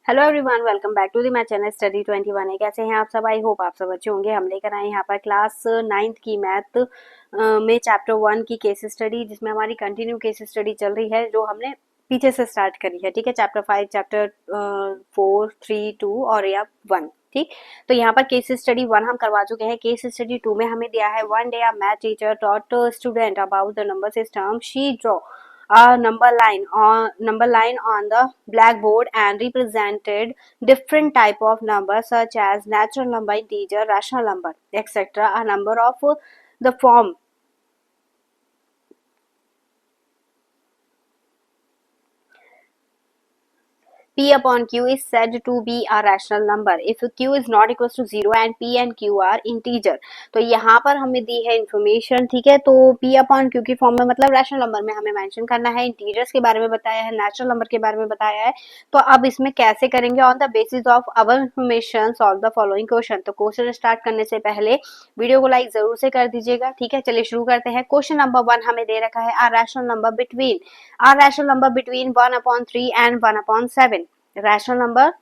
Hello everyone, welcome back to the my channel study 21 है। कैसे हैं आप सब? आई होप आप सब अच्छे होंगे। हम लेकर आए यहाँ पर क्लास 9th की मैथ में चैप्टर 1 की केस स्टडी, जिसमें हमारी कंटिन्यू केस स्टडी चल रही है जो हमने पीछे से स्टार्ट करी है। ठीक है, चैप्टर 5, चैप्टर 4, 3, 2 और या 1। ठीक, तो यहाँ पर केस स्टडी 1 हम करवा चुके हैं। केस स्टडी 2 में हमें दिया है one day a math teacher taught student about the number system. She draw a number line on the blackboard and represented different type of numbers such as natural number, integer, rational number, etc. A number of the form P upon Q is said to be a rational number if Q is not equals to 0 and P and Q are integer। तो यहाँ पर हमें दी है information. ठीक है, तो P upon Q की form में मतलब रैशनल नंबर में हमें मेंशन करना है, इंटीजर्स के बारे में बताया है, नेचुरल नंबर के बारे में बताया है। तो अब इसमें कैसे करेंगे? On the basis of our information solve the following question. तो क्वेश्चन स्टार्ट करने से पहले वीडियो को लाइक जरूर से कर दीजिएगा। ठीक है, चलिए शुरू करते हैं। क्वेश्चन नंबर 1 हमें दे रखा है a rational number between 1/3 and 1/7। Rational number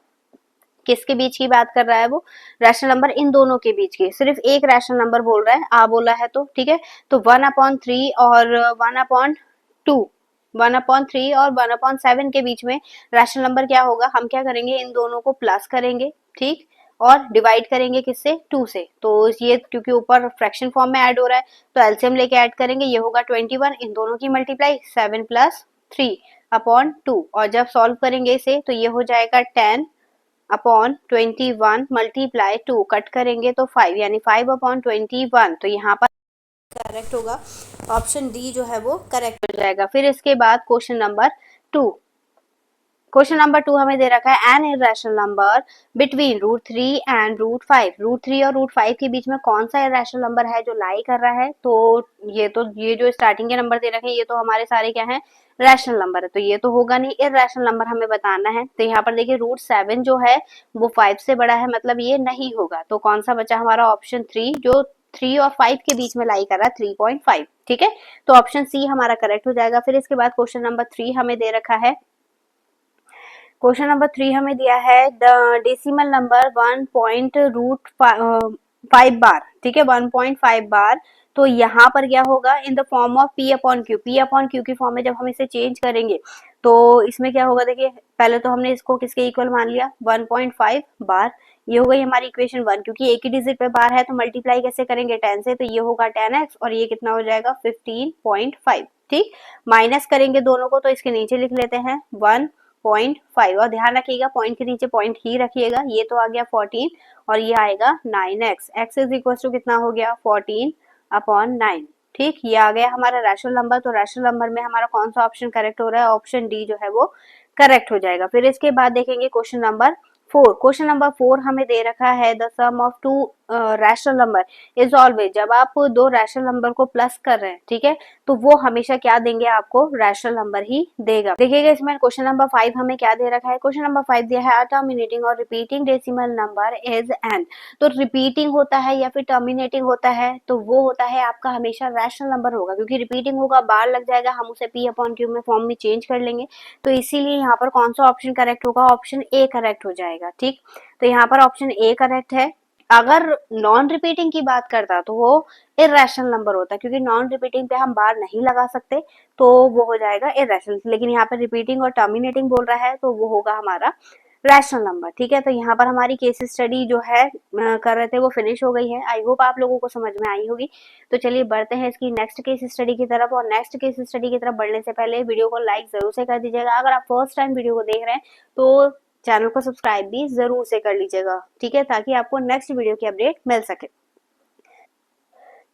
किसके बीच की बात कर रहा है? वो रैशनल नंबर इन दोनों के बीच की। सिर्फ एक रैशनल नंबर बोल रहा है, आ बोला है तो ठीक है। तो 1/3 और 1/2, 1/3 और 1/7 के बीच में रैशनल नंबर क्या होगा? हम क्या करेंगे, इन दोनों को प्लस करेंगे। ठीक, और डिवाइड करेंगे किससे? 2 से। तो ये क्योंकि ऊपर फ्रैक्शन फॉर्म में ऐड हो रहा है तो एलसीएम लेके ऐड करेंगे। ये होगा 21, इन दोनों की मल्टीप्लाई 7 + 3/2। और जब सॉल्व करेंगे इसे तो ये हो जाएगा 10/21 मल्टीप्लाई 2, कट करेंगे तो 5, यानी 5/21। तो यहाँ पर करेक्ट होगा ऑप्शन डी जो है वो करेक्ट हो जाएगा। फिर इसके बाद क्वेश्चन नंबर 2। क्वेश्चन नंबर 2 हमें दे रखा है an irrational number between √3 and √5। √3 और √5 के बीच में कौन सा इरेशनल नंबर है जो लाई कर रहा है? तो ये जो स्टार्टिंग के नंबर दे रखे हैं ये तो हमारे सारे क्या हैं? रैशनल नंबर है, तो ये तो होगा नहीं। इरेशनल नंबर हमें बताना है। तो यहाँ पर देखिए √7 जो है वो 5 से बड़ा है, मतलब ये नहीं होगा। तो कौन सा बचा हमारा? ऑप्शन 3, जो 3 और 5 के बीच में लाई कर रहा है, 3.5। ठीक है, तो ऑप्शन सी हमारा करेक्ट हो जाएगा। फिर इसके बाद क्वेश्चन नंबर 3 हमें दे रखा है। क्वेश्चन नंबर 3 हमें दिया है द डेसिमल नंबर 1.5 बार। ठीक है, 1.5 बार। तो यहाँ पर क्या होगा? In the form of P upon Q। P upon Q की फॉर्म में जब हम इसे चेंज करेंगे तो इसमें क्या होगा? देखिए पहले तो हमने इसको किसके इक्वल मान लिया? 1.5 बार। ये हो गई हमारी इक्वेशन 1। क्योंकि एक ही डिजिट पे बार है तो मल्टीप्लाई कैसे करेंगे? 10 से। तो ये होगा 10x और ये कितना हो जाएगा? 15.5। ठीक, माइनस करेंगे दोनों को तो इसके नीचे लिख लेते हैं 1.5। और ध्यान रखिएगा पॉइंट के नीचे पॉइंट ही रखिएगा। ये तो आ गया 14 और ये आएगा 9x। x is equal to कितना हो गया? 14/9। ठीक, ये आ गया हमारा रैशनल नंबर। तो रैशनल नंबर में हमारा कौन सा ऑप्शन करेक्ट हो रहा है? ऑप्शन डी जो है वो करेक्ट हो जाएगा। फिर इसके बाद देखेंगे क्वेश्चन नंबर 4। क्वेश्चन नंबर 4 हमें दे रखा है the sum of two rational number is always. जब आप दो रैशनल नंबर को प्लस कर रहे हैं, ठीक है, तो वो हमेशा क्या देंगे आपको? रैशनल नंबर ही देगा। देखिएगा इसमें क्वेश्चन नंबर 5 हमें क्या दे रखा है? क्वेश्चन नंबर 5 दिया है टर्मिनेटिंग और repeating decimal number is an. तो रिपीटिंग होता है या फिर टर्मिनेटिंग होता है तो वो होता है आपका हमेशा रैशनल नंबर होगा। क्योंकि रिपीटिंग होगा, बार लग जाएगा, हम उसे P अपॉन Q में फॉर्म में चेंज कर लेंगे। तो इसीलिए यहाँ पर कौन सा ऑप्शन करेक्ट होगा? ऑप्शन ए करेक्ट हो जाएगा। ठीक, तो यहाँ पर ऑप्शन ए करेक्ट है। अगर नॉन रिपीटिंग की बात करता तो वो इरेशनल नंबर होता, क्योंकि नॉन रिपीटिंग पे हम बार नहीं लगा सकते तो वो हो जाएगा इरेशनल। लेकिन यहाँ पर रिपीटिंग और टर्मिनेटिंग बोल रहा है तो वो होगा हमारा रैशनल नंबर। ठीक है, तो यहाँ पर हमारी केस स्टडी जो है कर रहे थे वो फिनिश हो गई है। आई होप आप लोगों को समझ में आई होगी। तो चलिए बढ़ते हैं इसकी नेक्स्ट केस स्टडी की तरफ। और नेक्स्ट केस स्टडी की तरफ बढ़ने से पहले वीडियो को लाइक जरूर से कर दीजिएगा। अगर आप फर्स्ट टाइम वीडियो को देख रहे हैं तो चैनल को सब्सक्राइब भी जरूर से कर लीजिएगा। ठीक है, ताकि आपको नेक्स्ट वीडियो की अपडेट मिल सके।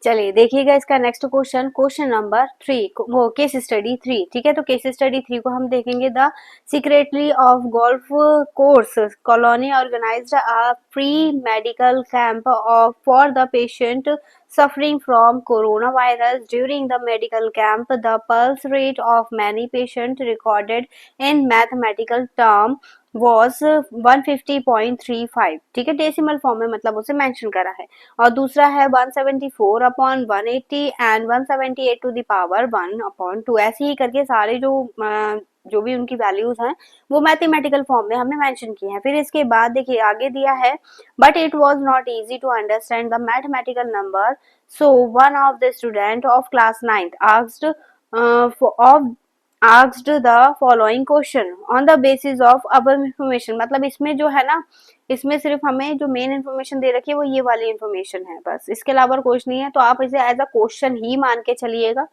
चलिए देखिएगा इसका नेक्स्ट क्वेश्चन, क्वेश्चन नंबर 3, वो केस स्टडी 3। ठीक है, तो केस स्टडी 3 को हम देखेंगे। The secretary of golf course colony organized a pre medical camp of for the patient suffering from coronavirus. During the medical camp, the pulse rate of many patients recorded in mathematical term was 150.35। ठीक है, decimal form में मतलब उसे mention करा है। और दूसरा है 174/180 एंड 178 टू द पावर 1/2। ऐसे ही करके सारे जो जो भी उनकी वैल्यूज हैं वो मैथमेटिकल फॉर्म में हमें मेंशन किए हैं। फिर इसके बाद देखिए आगे दिया है, but it was not easy to understand the mathematical number, so one of the student of class 9th asked the following question on the basis of above information। मतलब इसमें जो है ना, इसमें सिर्फ हमें जो मेन इन्फॉर्मेशन दे रखी है वो ये वाली इन्फॉर्मेशन है, बस इसके अलावा कुछ नहीं है। तो आप इसे एज अ क्वेश्चन ही मान के चलिएगा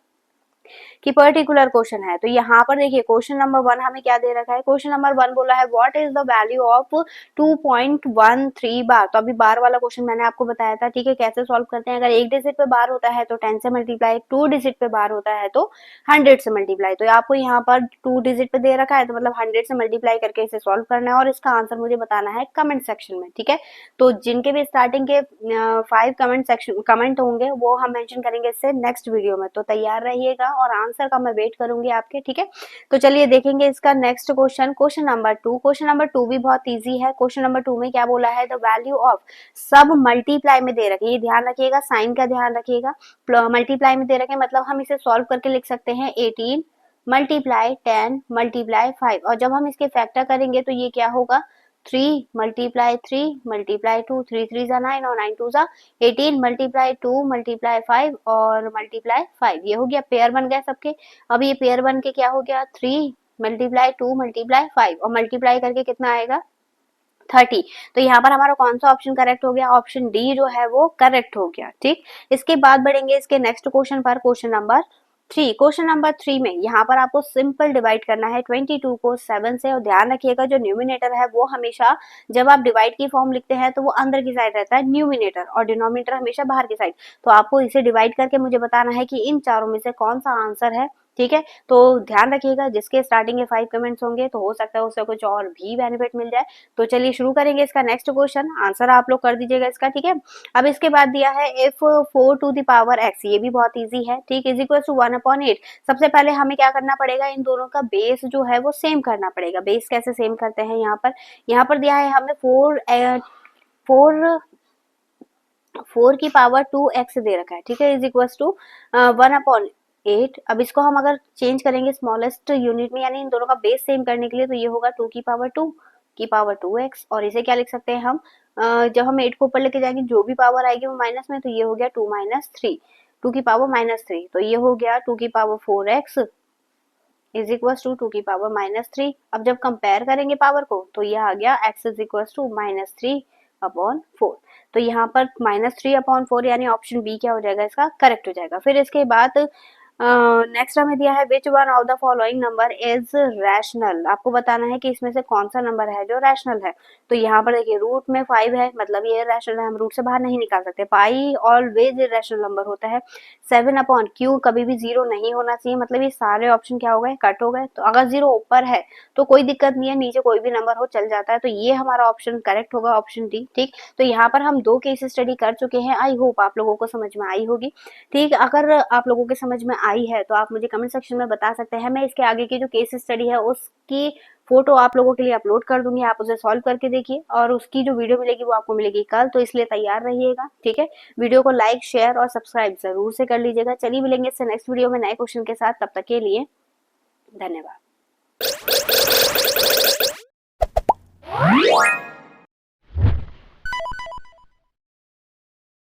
कि पर्टिकुलर क्वेश्चन है। तो यहाँ पर देखिए क्वेश्चन नंबर 1 हमें क्या दे रखा है, क्वेश्चन नंबर 1 बोला है what is the value of 2.13 बार। तो अभी बार वाला क्वेश्चन मैंने आपको बताया था, ठीक है, कैसे सॉल्व करते हैं। अगर एक डिजिट पे बार होता है तो 10 से मल्टीप्लाई, 2 डिजिट पे बार होता है तो 100 से मल्टीप्लाई। तो आपको यहाँ पर 2 डिजिट पे दे रखा है तो मतलब 100 से मल्टीप्लाई करके इसे सॉल्व करना है और इसका आंसर मुझे बताना है कमेंट सेक्शन में, ठीक है। तो जिनके भी स्टार्टिंग के 5 कमेंट होंगे वो हम मेंशन करेंगे इससे नेक्स्ट वीडियो में, तो तैयार रहिएगा और आंसर का मैं वेट करूंगी आपके, ठीक है। तो चलिए देखेंगे इसका next question, question number 2। Question number 2 भी बहुत इजी है। क्वेश्चन नंबर 2 में क्या बोला है, द वैल्यू ऑफ सब मल्टीप्लाई में दे रखे, ये ध्यान रखिएगा, साइन का ध्यान रखिएगा, मल्टीप्लाई में दे रखे मतलब हम इसे सॉल्व करके लिख सकते हैं 18 मल्टीप्लाई 10 मल्टीप्लाई 5, और जब हम इसके फैक्टर करेंगे तो ये क्या होगा 3 मल्टीप्लाई 3 मल्टीप्लाई 2, 3 3 जा 9 और 9 2 जा 18 मल्टीप्लाई 2 मल्टीप्लाई 5 और मल्टीप्लाई 5। ये हो गया, पेयर बन गया सबके। अब ये पेयर बन के क्या हो गया 3 मल्टीप्लाई 2 मल्टीप्लाई 5 और मल्टीप्लाई करके कितना आएगा 30। तो यहाँ पर हमारा कौन सा ऑप्शन करेक्ट हो गया, ऑप्शन डी जो है वो करेक्ट हो गया, ठीक। इसके बाद बढ़ेंगे इसके नेक्स्ट क्वेश्चन पर, क्वेश्चन नंबर 3। क्वेश्चन नंबर 3 में यहाँ पर आपको सिंपल डिवाइड करना है 22 को 7 से, और ध्यान रखिएगा जो न्यूमिनेटर है वो हमेशा जब आप डिवाइड की फॉर्म लिखते हैं तो वो अंदर की साइड रहता है न्यूमिनेटर, और डिनोमिनेटर हमेशा बाहर की साइड। तो आपको इसे डिवाइड करके मुझे बताना है कि इन चारों में से कौन सा आंसर है, ठीक है। तो ध्यान रखिएगा जिसके स्टार्टिंग के 5 कमेंट्स होंगे तो हो सकता है उससे कुछ और भी बेनिफिट मिल जाए। तो चलिए शुरू करेंगे इसका नेक्स्ट क्वेश्चन, आंसर आप लोग कर दीजिएगा इसका, ठीक है। अब इसके बाद दिया है if 4 to the power x, ये भी बहुत इजी है, ठीक, इज इक्वल टू 1/8। सबसे पहले हमें क्या करना पड़ेगा, इन दोनों का बेस जो है वो सेम करना पड़ेगा। बेस कैसे सेम करते हैं, यहाँ पर दिया है हमें 4 की पावर 2x दे रखा है, ठीक है, इज इक्वल टू 1/8। अब इसको हम अगर चेंज करेंगे स्मॉलेस्ट यूनिट में, यानी इन दोनों का बेस सेम करने के लिए, तो ये होगा 2 की पावर 2x, और इसे क्या लिख सकते हैं हम, जब हम 8 को ऊपर लेके जाएंगे जो भी पावर आएगी वो माइनस में, तो ये हो गया 2 - 3, 2 की पावर -3, तो ये हो गया 2 की power 4x is equal to 2 की पावर -3। अब जब कंपेयर करेंगे पावर को तो ये आ गया x इज इक्वल टू -3/4। तो यहाँ पर -3/4 यानी ऑप्शन बी क्या हो जाएगा, इसका करेक्ट हो जाएगा। फिर इसके बाद नेक्स्ट हमें दिया है which one of the following number is rational. आपको बताना है कि इसमें से कौन सा नंबर है जो रैशनल है। तो यहाँ पर देखिए रूट में 5 है, मतलब ये रैशनल है, हम रूट से बाहर नहीं निकाल सकते। पाई ऑलवेज रैशनल नंबर होता है। 7/q कभी भी 0 नहीं होना चाहिए, मतलब ये सारे ऑप्शन क्या हो गए, कट हो गए। तो अगर 0 ऊपर है तो कोई दिक्कत नहीं है, नीचे कोई भी नंबर हो चल जाता है। तो ये हमारा ऑप्शन करेक्ट होगा, ऑप्शन डी, ठीक। तो यहाँ पर हम 2 केस स्टडी कर चुके हैं, आई होप आप लोगों को समझ में आई होगी, ठीक। अगर आप लोगों के समझ में आई है तो आप मुझे कमेंट सेक्शन में बता सकते हैं, मैं इसके आगे की जो केस स्टडी है उसकी फोटो आप लोगों के लिए अपलोड कर दूंगी, आप उसे सॉल्व करके देखिए, और उसकी जो वीडियो मिलेगी वो आपको मिलेगी कल, तो इसलिए तैयार रहिएगा, ठीक है। वीडियो को लाइक शेयर और सब्सक्राइब जरूर से कर लीजिएगा। चलिए मिलेंगे इससे नेक्स्ट वीडियो में नए क्वेश्चन के साथ, तब तक के लिए धन्यवाद।